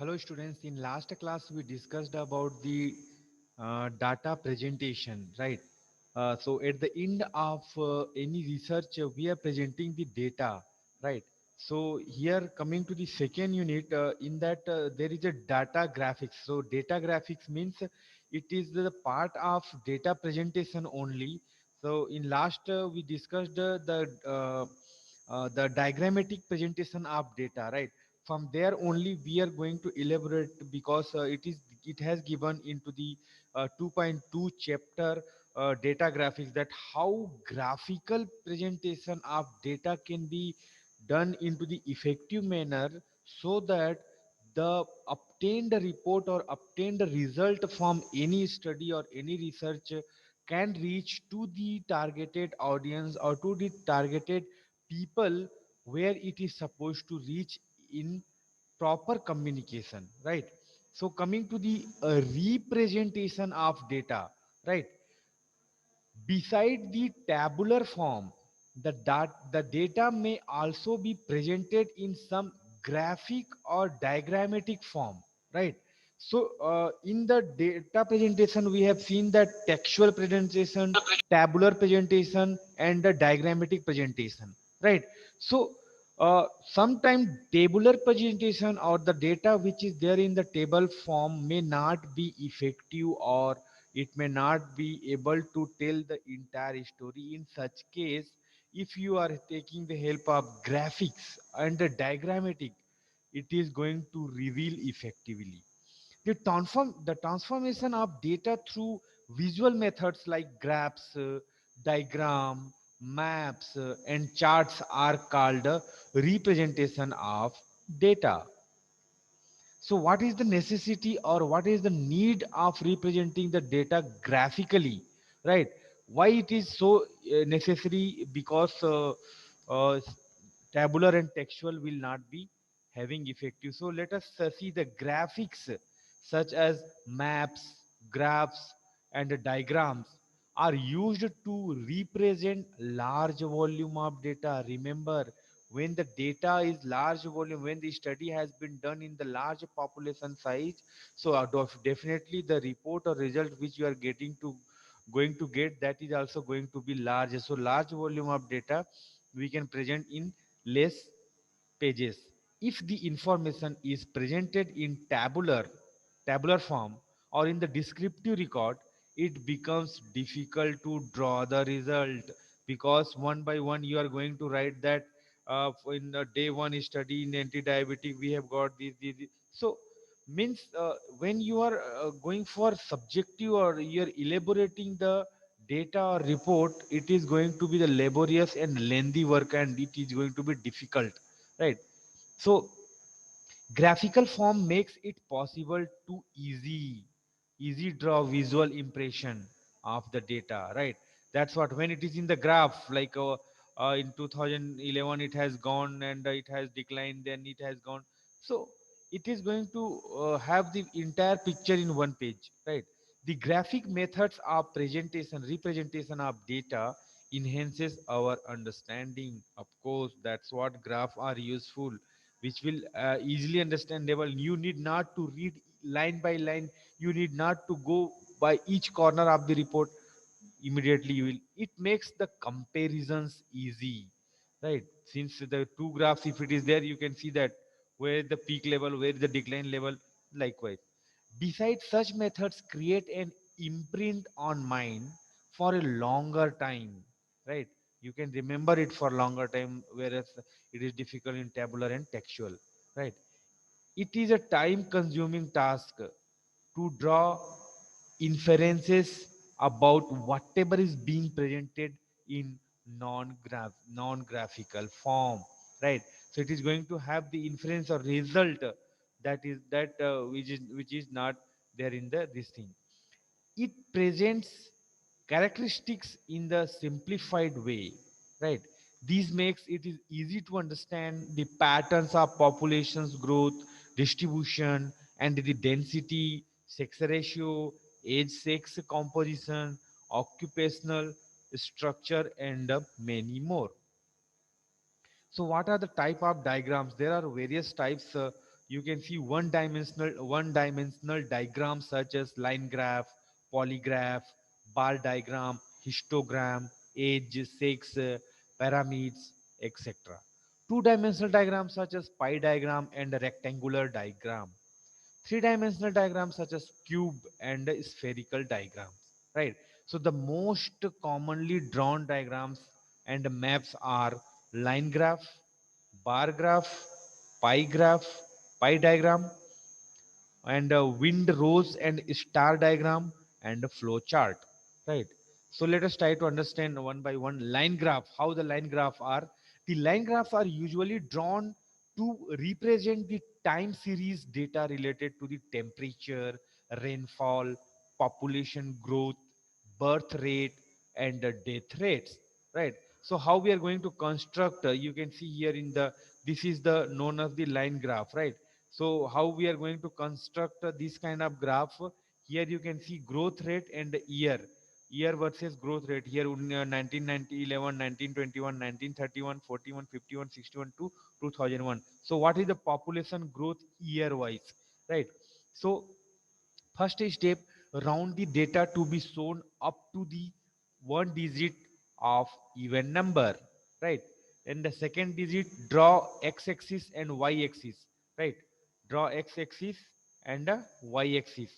Hello students, in last class we discussed about the data presentation, right? So at the end of any research, we are presenting the data, right? So here coming to the second unit, in that there is a data graphics. So data graphics means it is the part of data presentation only. So in last we discussed the diagrammatic presentation of data, right? From there only we are going to elaborate because it has given into the 2.2 chapter data graphics, that how graphical presentation of data can be done into the effective manner, so that the obtained report or obtained result from any study or any research can reach to the targeted audience or to the targeted people where it is supposed to reach in proper communication, right? So coming to the representation of data, right? Beside the tabular form, the data may also be presented in some graphic or diagrammatic form, right? So in the data presentation we have seen that textual presentation, tabular presentation, and the diagrammatic presentation, right? So sometimes tabular presentation or the data which is there in the table form may not be effective, or it may not be able to tell the entire story. In such case, if you are taking the help of graphics and the diagrammatic, it is going to reveal effectively. The transformation of data through visual methods like graphs, diagram, maps, and charts are called representation of data. So, what is the necessity or what is the need of representing the data graphically, right? Why it is so necessary? Because uh, tabular and textual will not be having effective. So, let us see the graphics such as maps, graphs, and diagrams are used to represent large volume of data. Remember, when the data is large volume, when the study has been done in the large population size, so definitely the report or result which you are going to get, that is also going to be large. So large volume of data we can present in less pages. If the information is presented in tabular form or in the descriptive record, it becomes difficult to draw the result, because one by one you are going to write that in day one study in anti-diabetic we have got this. So means when you are going for subjective or you are elaborating the data or report, it is going to be the laborious and lengthy work, and it is going to be difficult, right? So graphical form makes it possible to easy draw visual impression of the data, right? That's what, when it is in the graph, like in 2011 it has gone and it has declined, then it has gone. So it is going to have the entire picture in one page, right? The graphic methods of presentation representation of data enhances our understanding. Of course, that's what graph are useful, which will easily understandable. You need not to read line by line, you need not to go by each corner of the report. Immediately you will, it makes the comparisons easy, right? Since the two graphs, if it is there, you can see that where the peak level, where the decline level. Likewise, besides, such methods create an imprint on mind for a longer time, right? You can remember it for longer time, whereas it is difficult in tabular and textual, right? It is a time consuming task to draw inferences about whatever is being presented in non-graphical form, right? So it is going to have the inference or result which is not there in the this thing. It presents characteristics in the simplified way, right? This makes it is easy to understand the patterns of populations growth, distribution, and the density, sex ratio, age sex composition, occupational structure, and many more. So what are the type of diagrams? There are various types. You can see one dimensional diagrams such as line graph, polygraph, bar diagram, histogram, age, sex, pyramids, etc. Two-dimensional diagrams such as pie diagram and a rectangular diagram. Three-dimensional diagrams such as cube and spherical diagrams, right? So the most commonly drawn diagrams and maps are line graph, bar graph, pie graph, pie diagram, and wind rose and star diagram and a flow chart, right? So let us try to understand one by one line graph, how the line graph are. The line graphs are usually drawn to represent the time series data related to the temperature, rainfall, population growth, birth rate, and death rates, right? So how we are going to construct, you can see here in the, this is the known as the line graph, right? So how we are going to construct this kind of graph? Here you can see growth rate and year versus growth rate. Here 1990, 11, 1921, 1931, 41, 51, 61 to 2001. So what is the population growth year wise, right? So first step, round the data to be shown up to the one digit of even number, right? And the second digit, draw x-axis and y-axis, right? Draw x-axis and y-axis,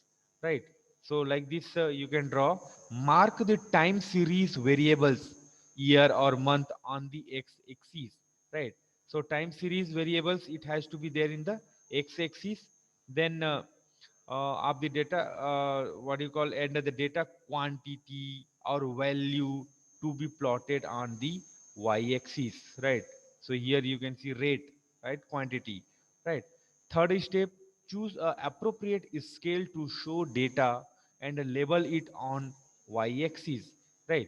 right? So like this, you can draw. Mark the time series variables, year or month on the x-axis, right? So time series variables, it has to be there in the x-axis. Then of the data, what do you call, and the data quantity or value to be plotted on the y-axis, right? So here you can see rate, right, quantity, right? Third step, choose a appropriate scale to show data and label it on y-axis, right?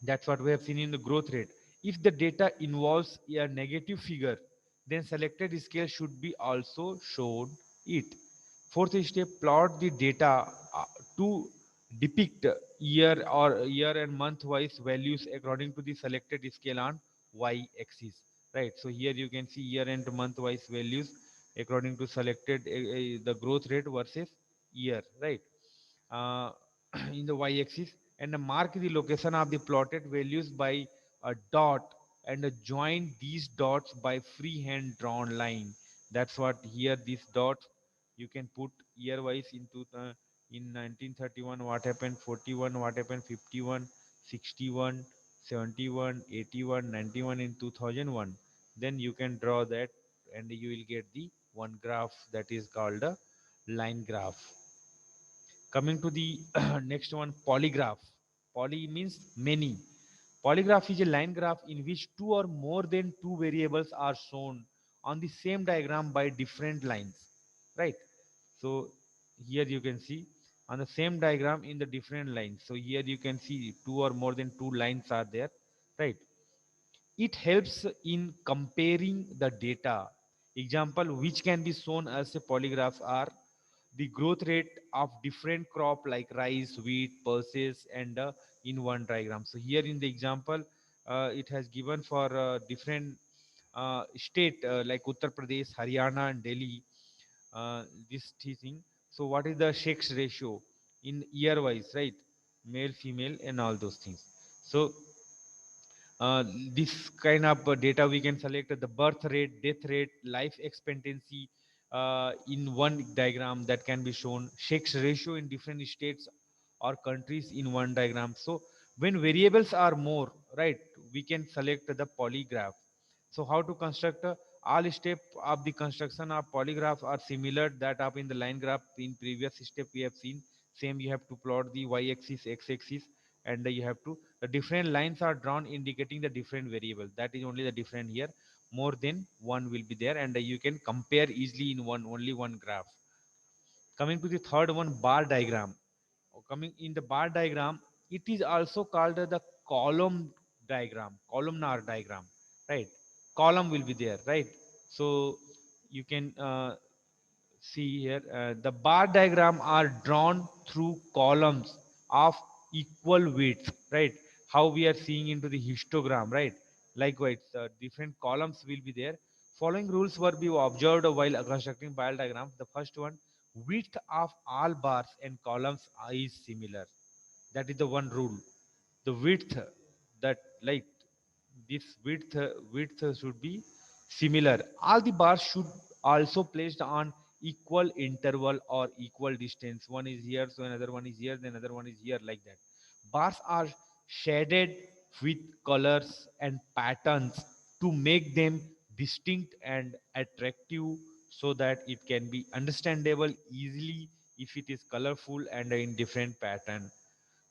That's what we have seen in the growth rate. If the data involves a negative figure, then selected scale should be also shown it. Fourth step, plot the data to depict year and month wise values according to the selected scale on y-axis. Right. So here you can see year and month wise values according to selected the growth rate versus year. Right. uh, in the y-axis, and mark the location of the plotted values by a dot, and join these dots by freehand drawn line. That's what here these dots you can put year wise into the, in 1931 what happened, 41 what happened, 51, 61, 71, 81, 91 in 2001. Then you can draw that and you will get the one graph that is called a line graph. Coming to the next one, polygraph. Poly means many. Polygraph is a line graph in which two or more than two variables are shown on the same diagram by different lines, right? So here you can see on the same diagram in the different lines. So here you can see two or more than two lines are there, right? It helps in comparing the data. Example which can be shown as a polygraph are the growth rate of different crop like rice, wheat, pulses, and in one diagram. So here in the example, it has given for different state like Uttar Pradesh, Haryana, and Delhi. This teaching. So what is the sex ratio in year wise, right? Male, female, and all those things. So uh, this kind of data we can select the birth rate, death rate, life expectancy in one diagram that can be shown, sex ratio in different states or countries in one diagram. So when variables are more, right, we can select the polygraph. So how to construct all step of the construction of polygraph are similar that up in the line graph. In previous step we have seen same, you have to plot the y-axis, x-axis, and you have to, the different lines are drawn indicating the different variable. That is only the different here. More than one will be there, and you can compare easily in one, only one graph. Coming to the third one, bar diagram. Coming in the bar diagram, it is also called the column diagram, columnar diagram, right? Column will be there, right? So you can see here the bar diagram are drawn through columns of equal width, right? How we are seeing into the histogram, right? Likewise different columns will be there. Following rules were be observed while constructing bar diagrams. The first one, width of all bars and columns is similar. That is the one rule. The width, that like this width should be similar. All the bars should also placed on equal interval or equal distance. One is here, so another one is here, then another one is here, like that. Bars are shaded with colors and patterns to make them distinct and attractive, so that it can be understandable easily if it is colorful and in different pattern.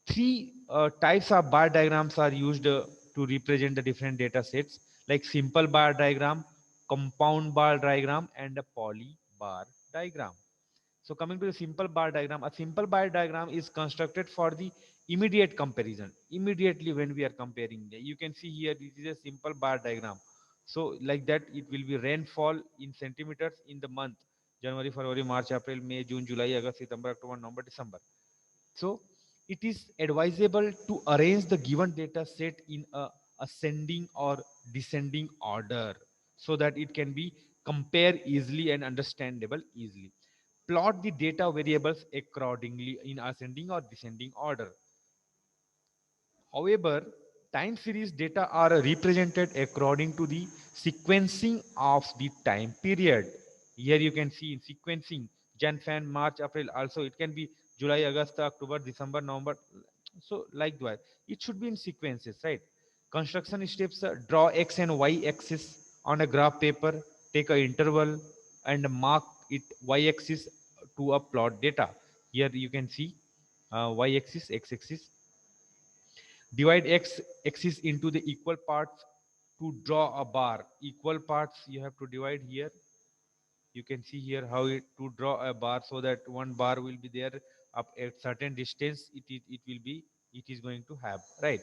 Three types of bar diagrams are used to represent the different data sets, like simple bar diagram, compound bar diagram, and a poly bar diagram. So coming to the simple bar diagram, a simple bar diagram is constructed for the immediate comparison. Immediately when we are comparing, you can see here this is a simple bar diagram. So like that, it will be rainfall in centimeters in the month January, February, March, April, May, June, July, August, September, October, November, December. So it is advisable to arrange the given data set in a ascending or descending order, so that it can be compared easily and understandable easily. Plot the data variables accordingly in ascending or descending order. However, time series data are represented according to the sequencing of the time period. Here you can see in sequencing Jan, Fan, March, April. Also, it can be July, August, October, December, November. So, likewise, it should be in sequences, right? Construction steps: draw x and y axis on a graph paper, take a interval, and mark it y axis to a plot data. Here you can see y axis, x axis. Divide x axis into the equal parts to draw a bar. Equal parts you have to divide here. You can see here how to draw a bar, so that one bar will be there up at certain distance. It will be, it is going to have, right.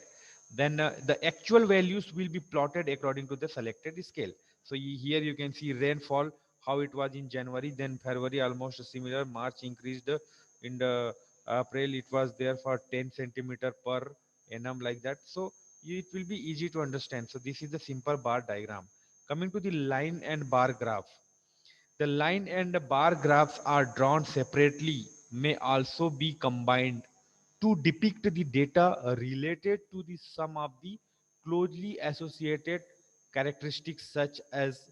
Then the actual values will be plotted according to the selected scale. So here you can see rainfall, how it was in January, then February almost similar, March increased, in the April it was there for 10 centimeter per annum, like that. So it will be easy to understand. So this is the simple bar diagram. Coming to the line and bar graph, the line and bar graphs are drawn separately, may also be combined to depict the data related to the sum of the closely associated characteristics, such as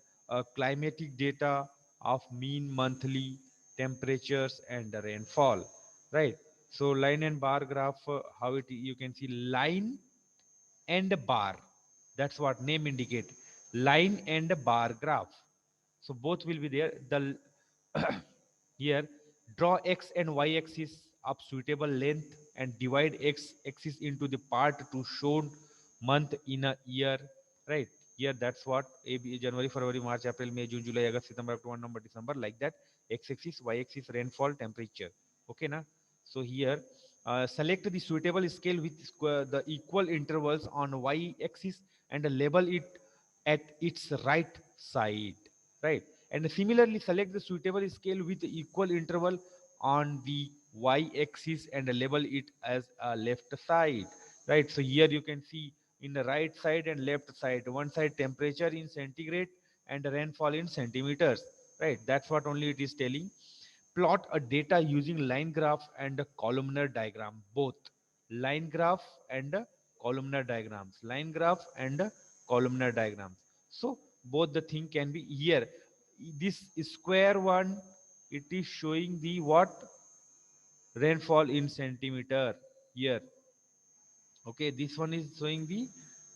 climatic data of mean monthly temperatures and rainfall, right. So line and bar graph, how it, you can see line and bar, that's what name indicate, line and bar graph. So both will be there. The here, draw x and y axis of suitable length and divide x axis into the part to shown month in a year, right. Here that's what a b, January, February, March, April, May, June, July, August, September, October, November, December, like that. X axis, y axis, rainfall, temperature. Okay na. So here, select the suitable scale with the equal intervals on y axis and label it at its right side, right. And similarly select the suitable scale with equal interval on the y axis and label it as a left side, right. So here you can see in the right side and left side, one side temperature in centigrade and rainfall in centimeters, right. That's what only it is telling. Plot a data using line graph and a columnar diagram, both line graph and columnar diagrams, line graph and columnar diagrams. So both the thing can be here. This square one, it is showing the what, rainfall in centimeter here. Okay, this one is showing the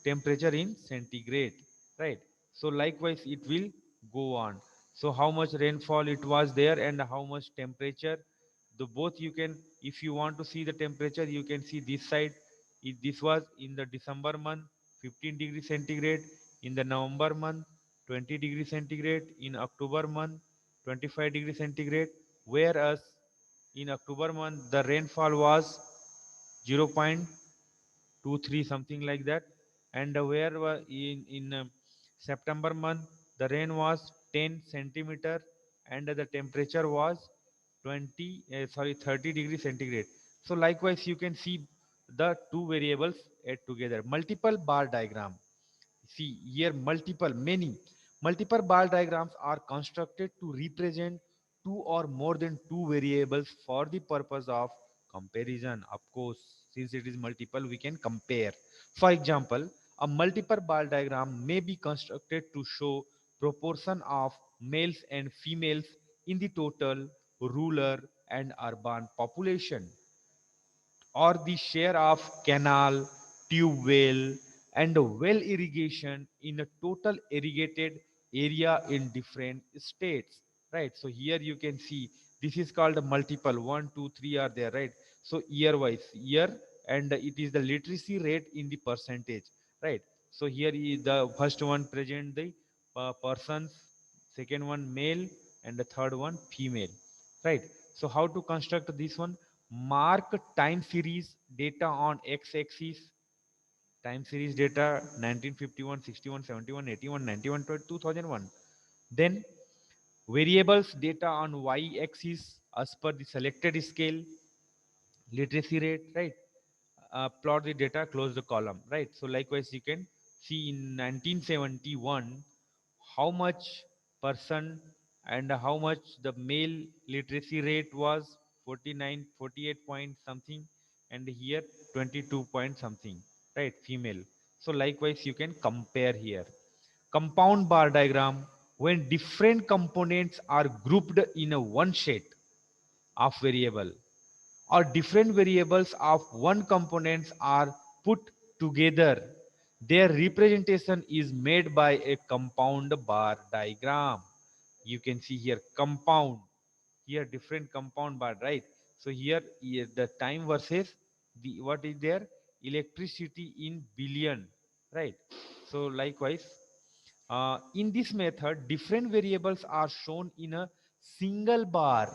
temperature in centigrade, right. So likewise it will go on. So how much rainfall it was there and how much temperature, the both you can, if you want to see the temperature, you can see this side. This was in the December month, 15 degree centigrade, in the November month, 20 degree centigrade, in October month, 25 degree centigrade. Whereas in October month the rainfall was 0.23 something like that. And where in September month the rain was 10 centimeter and the temperature was 30 degree centigrade. So likewise you can see the two variables add together. Multiple bar diagram, see here multiple, many Multiple bar diagrams are constructed to represent two or more than two variables for the purpose of comparison. Of course, since it is multiple, we can compare. For example, a multiple bar diagram may be constructed to show proportion of males and females in the total rural and urban population, or the share of canal, tube well, and well irrigation in a total irrigated area in different states. Right. So here you can see this is called a multiple. One, two, three are there, right? So year wise, year, and it is the literacy rate in the percentage, right? So here is the first one present the persons, second one male, and the third one female, right? So how to construct this one? Mark time series data on x-axis, time series data 1951, 61, 71, 81, 91, 2001. Then variables data on y-axis as per the selected scale, literacy rate, right? Plot the data, close the column, right? So likewise you can see in 1971 how much person and how much the male literacy rate was, 49, 48 point something, and here 22 point something, right? Female. So likewise you can compare here. Compound bar diagram, when different components are grouped in a one set of variable, or different variables of one components are put together, their representation is made by a compound bar diagram. You can see here compound, here different compound bar, right? So here the time versus the what is there, electricity in billion, right? So likewise in this method, different variables are shown in a single bar.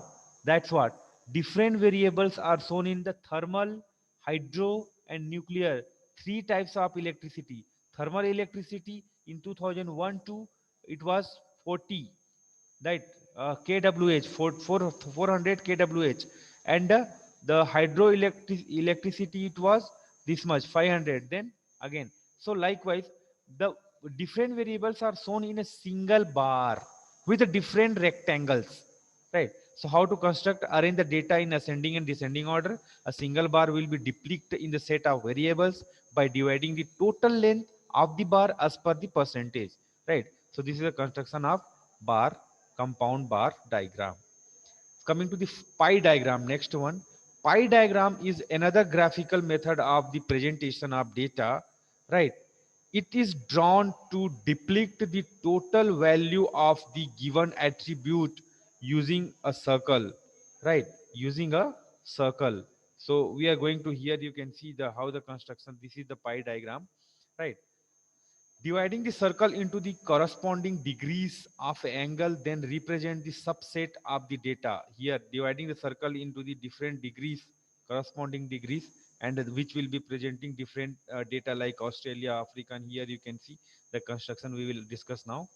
That's what. Different variables are shown in the thermal, hydro, and nuclear. Three types of electricity. Thermal electricity in 2001 it was 40, right? kWh, 400 kWh. And the electricity, it was this much, 500. Then again. So likewise, the different variables are shown in a single bar with different rectangles, right? So how to construct, arrange the data in ascending and descending order? A single bar will be depicted in the set of variables by dividing the total length of the bar as per the percentage, right? So this is a construction of bar, compound bar diagram. Coming to the pie diagram, next one. Pie diagram is another graphical method of the presentation of data, right? It is drawn to depict the total value of the given attribute using a circle, right? Using a circle. So we are going to, here you can see the how the construction, this is the pie diagram, right? Dividing the circle into the corresponding degrees of angle then represent the subset of the data. Here dividing the circle into the different degrees, corresponding degrees, and which will be presenting different data like Australia, Africa, and here you can see the construction we will discuss now.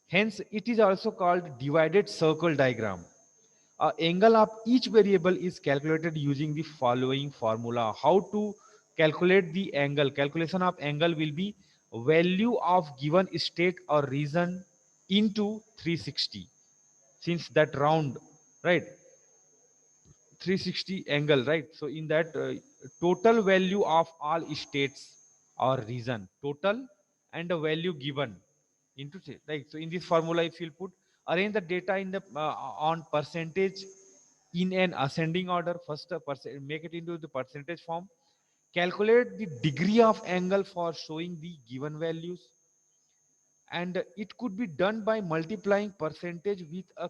Hence it is also called divided circle diagram. Angle of each variable is calculated using the following formula. How to calculate the angle? Calculation of angle will be value of given state or region into 360. Since that round, right? 360 angle, right? So in that total value of all states or region, total and the value given into right. So in this formula, if you put, arrange the data in the on percentage in an ascending order. First make it into the percentage form, calculate the degree of angle for showing the given values, and it could be done by multiplying percentage with a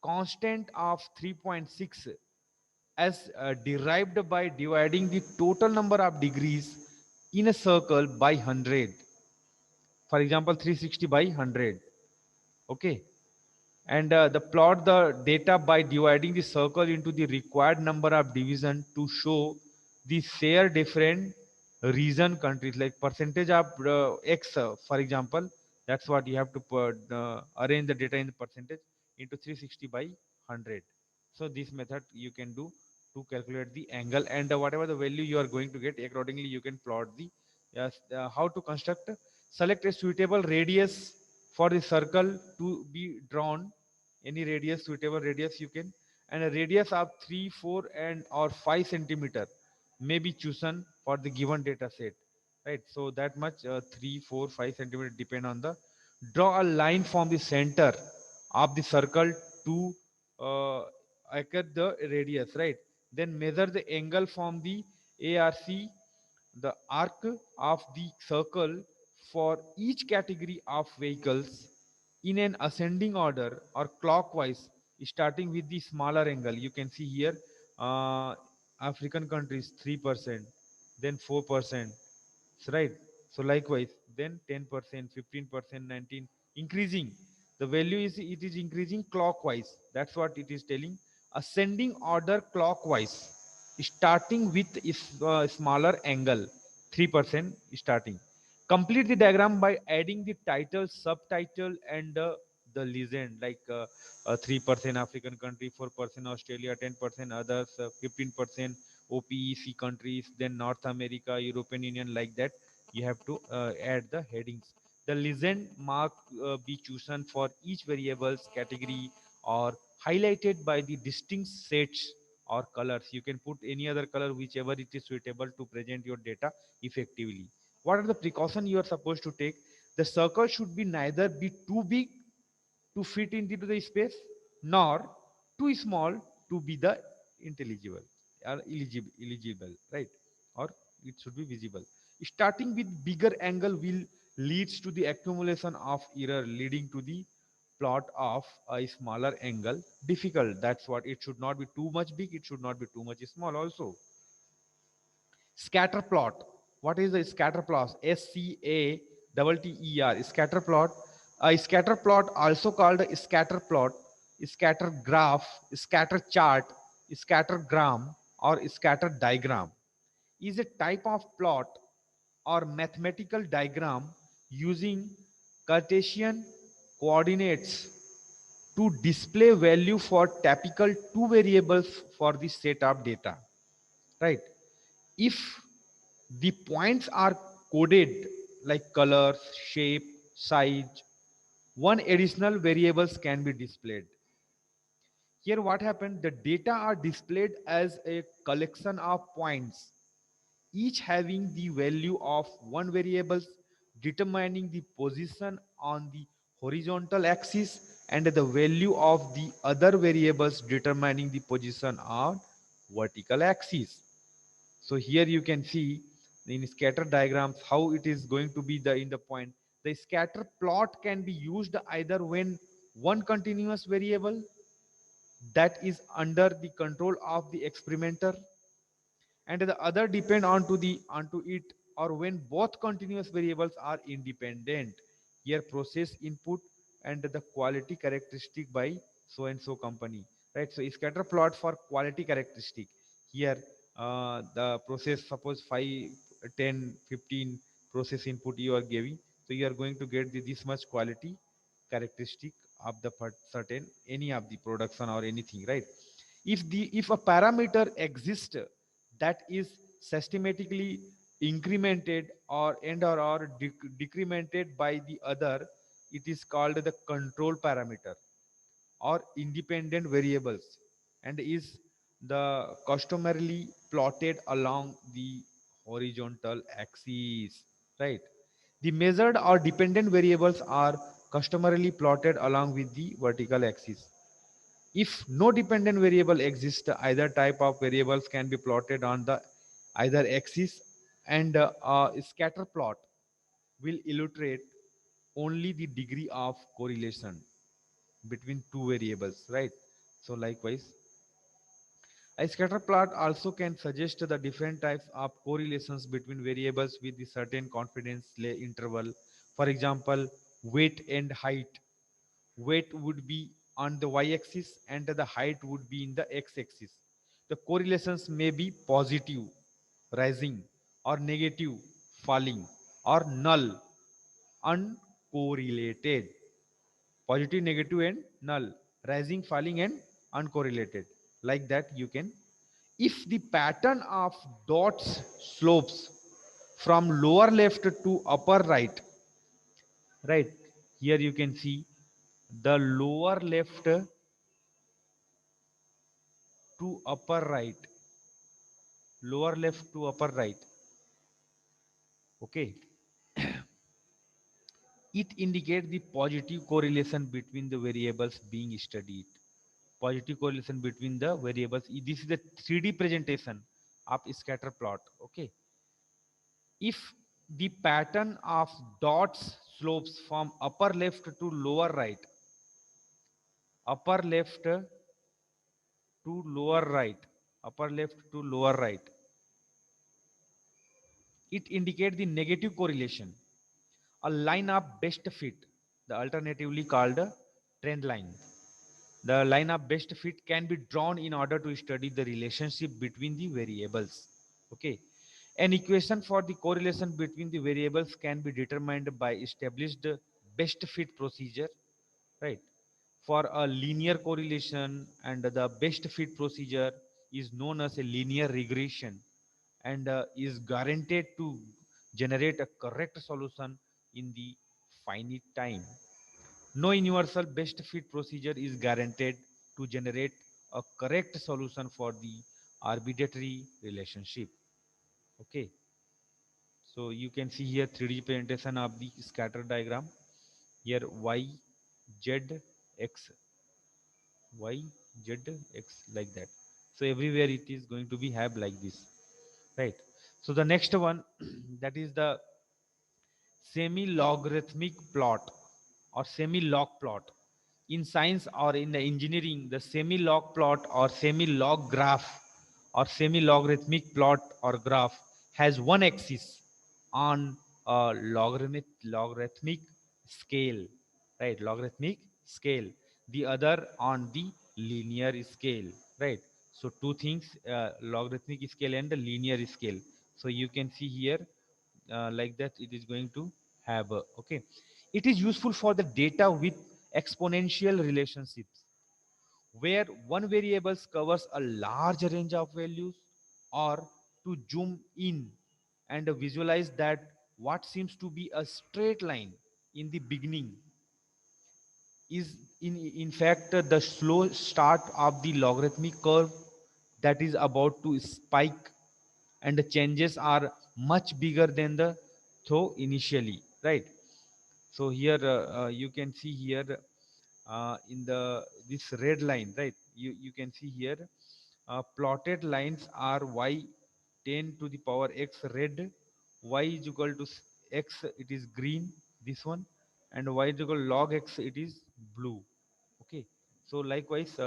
constant of 3.6 as derived by dividing the total number of degrees in a circle by 100. For example, 360 by 100. Okay. And the plot the data by dividing the circle into the required number of division to show the share different region countries, like percentage of x, for example. That's what you have to put, arrange the data in the percentage into 360 by 100. So this method you can do to calculate the angle, and whatever the value you are going to get, accordingly you can plot the, yes, how to construct, select a suitable radius For the circle to be drawn, any radius, suitable radius you can, and a radius of 3, 4 and or 5 centimeter may be chosen for the given data set, right? So that much 3, 4, 5 centimeter depend on the, draw a line from the center of the circle to uh, occur the radius, right? Then measure the angle from the ARC, the arc of the circle for each category of vehicles in an ascending order or clockwise, starting with the smaller angle. You can see here, uh, African countries 3%, then 4%, right? So likewise, then 10%, 15%, 19, increasing. The value is, it is increasing clockwise. That's what it is telling. Ascending order clockwise, starting with is smaller angle, 3% starting. Complete the diagram by adding the title, subtitle, and the legend, like 3% African country, 4% Australia, 10% others, 15% OPEC countries, then North America, European Union, like that. You have to add the headings. The legend mark be chosen for each variables category or highlighted by the distinct sets or colors. You can put any other color, whichever it is suitable to present your data effectively. What are the precautions you are supposed to take? The circle should be neither be too big to fit into the space, nor too small to be the intelligible or eligible, right? Or it should be visible. Starting with bigger angle will leads to the accumulation of error, leading to the plot of a smaller angle difficult. That's what, it should not be too much big, it should not be too much small also. Scatter plot. What is the scatter plot? SCATTER. Scatter plot. A scatter plot, also called a scatter plot, scatter graph, scatter chart, scatter gram, or scatter diagram, is a type of plot or mathematical diagram using Cartesian coordinates to display value for typical two variables for the set of data, right? If the points are coded like colors, shape, size, one additional variables can be displayed. Here what happened, the data are displayed as a collection of points, each having the value of one variable determining the position on the horizontal axis and the value of the other variables determining the position on vertical axis. So here you can see in scatter diagrams how it is going to be the in the point. The scatter plot can be used either when one continuous variable that is under the control of the experimenter and the other depend onto it, or when both continuous variables are independent. Here process input and the quality characteristic by so and so company, right? So scatter plot for quality characteristic. Here the process, suppose 5, 10, 15 process input you are giving, so you are going to get this much quality characteristic of the certain any of the production or anything, right? If a parameter exists that is systematically incremented or decremented by the other, it is called the control parameter or independent variables, and is the customarily plotted along the horizontal axis, right? The measured or dependent variables are customarily plotted along with the vertical axis. If no dependent variable exists, either type of variables can be plotted on the either axis, and a scatter plot will illustrate only the degree of correlation between two variables, right? So likewise, a scatter plot also can suggest the different types of correlations between variables with the certain confidence interval. For example, weight and height. Weight would be on the y-axis and the height would be in the x-axis. The correlations may be positive, rising, or negative, falling, or null, uncorrelated. Positive, negative, and null, rising, falling, and uncorrelated. Like that, you can. If the pattern of dots slopes from lower left to upper right, right? Here you can see the lower left to upper right, lower left to upper right. Okay, it indicates the positive correlation between the variables being studied. Positive correlation between the variables. This is the 3D presentation of scatter plot. Okay, if the pattern of dots slopes from upper left to lower right, upper left to lower right, upper left to lower right, it indicates the negative correlation, a line of best fit, the alternatively called a trend line. The line of best fit can be drawn in order to study the relationship between the variables. Okay. An equation for the correlation between the variables can be determined by established best fit procedure, right? For a linear correlation, and the best fit procedure is known as a linear regression, and is guaranteed to generate a correct solution in the finite time. No universal best fit procedure is guaranteed to generate a correct solution for the arbitrary relationship. Okay, so you can see here 3D presentation of the scatter diagram. Here y, z, x, y, z, x, like that. So everywhere it is going to be have like this, right? So the next one that is the semi-logarithmic plot or semi-log plot. In science or in the engineering, the semi-log plot or semi-log graph or semi-logarithmic plot or graph has one axis on a logarithmic scale, right? Logarithmic scale. The other on the linear scale, right? So two things, logarithmic scale and the linear scale. So you can see here like that it is going to have okay, it is useful for the data with exponential relationships where one variable covers a large range of values, or to zoom in and visualize that what seems to be a straight line in the beginning is in fact the slow start of the logarithmic curve that is about to spike, and the changes are much bigger than the though initially, right? So here you can see here in the this red line, right? You can see here plotted lines are y 10 to the power x red, y is equal to x, it is green, this one, and y is equal to log x, it is blue. Okay, so likewise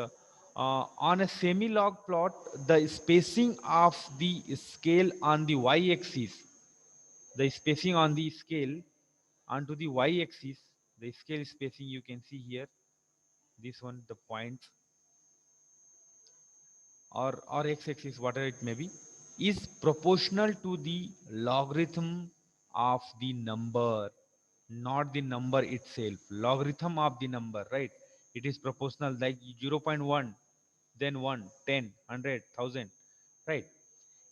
on a semi log plot, the spacing of the scale on the y axis, the spacing on the scale onto the y axis, the scale spacing you can see here, this one, the points, or x axis, whatever it may be, is proportional to the logarithm of the number, not the number itself, logarithm of the number, right? It is proportional, like 0 0.1, then 1, 10, 100, 1000, right?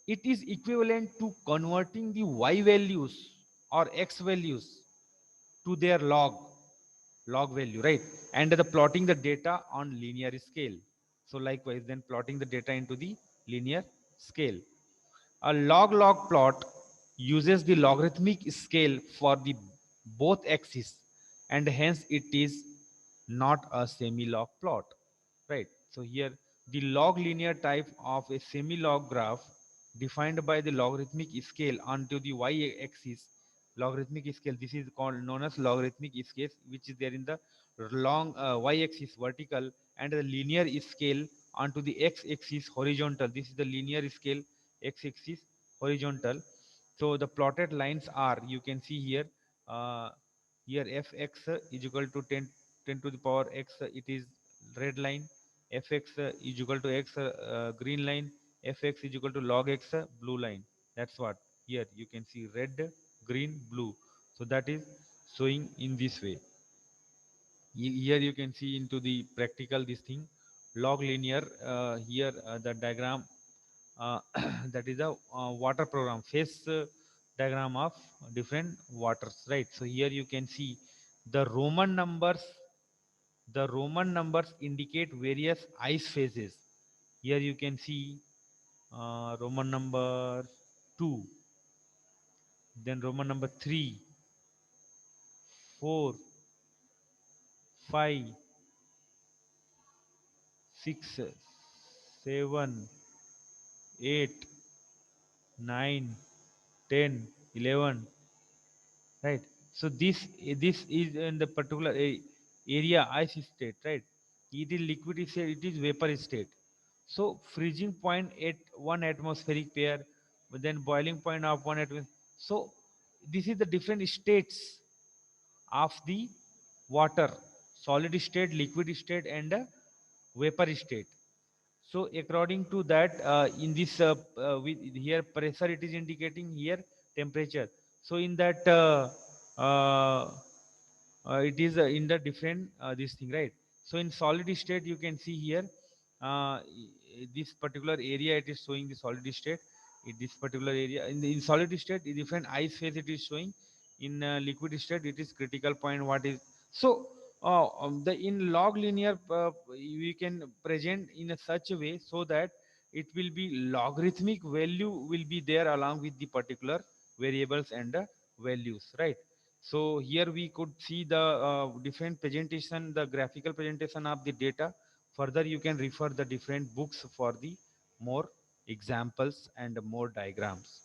It is equivalent to converting the y values or x values to their log value, right? And the plotting the data on linear scale. So likewise then plotting the data into the linear scale. A log plot uses the logarithmic scale for the both axes, and hence it is not a semi-log plot, right? So here the log linear type of a semi-log graph defined by the logarithmic scale onto the y-axis, logarithmic scale, this is called known as logarithmic scale, which is there in the long y-axis vertical, and the linear scale onto the x-axis horizontal, this is the linear scale x-axis horizontal. So the plotted lines are, you can see here, uh, here fx is equal to 10 to the power x, it is red line, fx is equal to x, green line, fx is equal to log x, blue line. That's what here you can see, red, green, blue. So that is showing in this way. Here you can see into the practical this thing, log linear, here the diagram, uh, that is a water program phase diagram of different waters, right? So here you can see The Roman numbers, the Roman numbers indicate various ice phases. Here you can see Roman number 2, then Roman number 3, 4, 5, 6, 7, 8, 9, 10, 11, right? So this is in the particular area ice state, right? It is liquid state, it is vapor state. So freezing point at 1 atmospheric pair, but then boiling point of 1 atmosphere. So this is the different states of the water: solid state, liquid state, and vapor state. So according to that, in this with here pressure it is indicating, here temperature. So in that uh, it is in the different this thing, right? So in solid state you can see here this particular area it is showing the solid state. In this particular area in solid state, the different ice phase it is showing. In liquid state it is critical point what is. So the in log linear we can present in a such a way so that it will be logarithmic value will be there along with the particular variables and values, right? So here we could see the different presentation, the graphical presentation of the data. Further, you can refer the different books for the more examples and more diagrams.